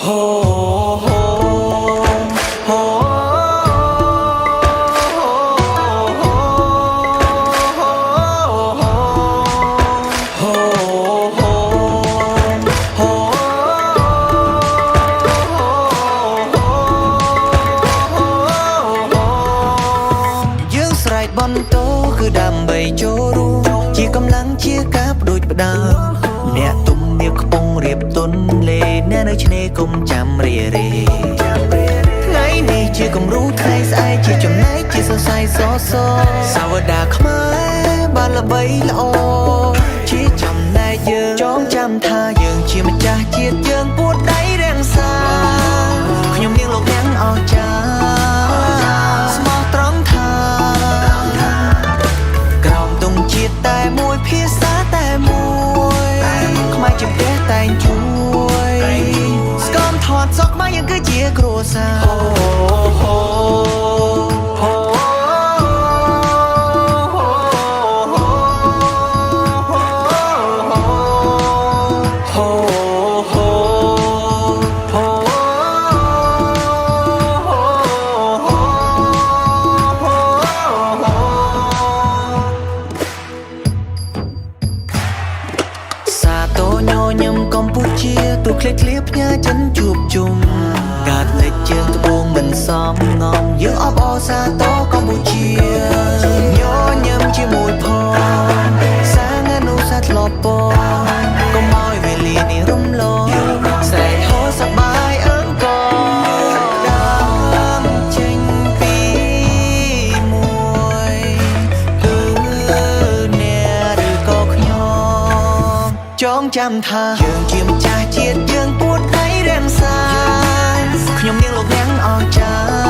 បនតោគឺដើម្បីចូលរួមជាកម្លាំងជាកាបដូចផ្ដើមអ្នកទុំនាងខ្ពងរៀបទុនលេអ្នកនៅឆ្នេរគុំចាំរារេថ្ងៃនេះជាគំរូថ្ងៃស្អែកជាចំណែកជាសរសៃសសសាវតាខ្មែរបានល្បីល្អជាចំណែកយើងចងចាំថាយើងជាម្ចាស់ជាតិយើងពួតដៃរាំងសាខ្ញុំនាងលោកអ្នកអស្ចារ្យស្មោះត្រង់ថាតែមួយភាសាតែមួយខ្មែរជាផ្ទះតែងជួយស្គមថតសក់មកយើងគឺជាគ្រួសារញញឹមកម្ពុជាទូឃ្លៀកឃ្លៀផ្ញើចិនជួបជុំកាត់លេចជើងត្បូងមិនសមងំយើងអបអរសាទរកម្ពុជាញញឹមជាមួយផងសាងអនុសាសន៍ធ្លាប់បងកុំឲ្យវេលានេះរំលងស្រែកហូរសប្បាយអង្គដើមចេញពីមួយគឺអ្នកឬក៏ខ្ញុំចងចាំថាយើងជាម្ចាស់ជាតិយើងពួតដៃរាំងសាខ្ញុំនាងលោកអ្នកអស្ចារ្យ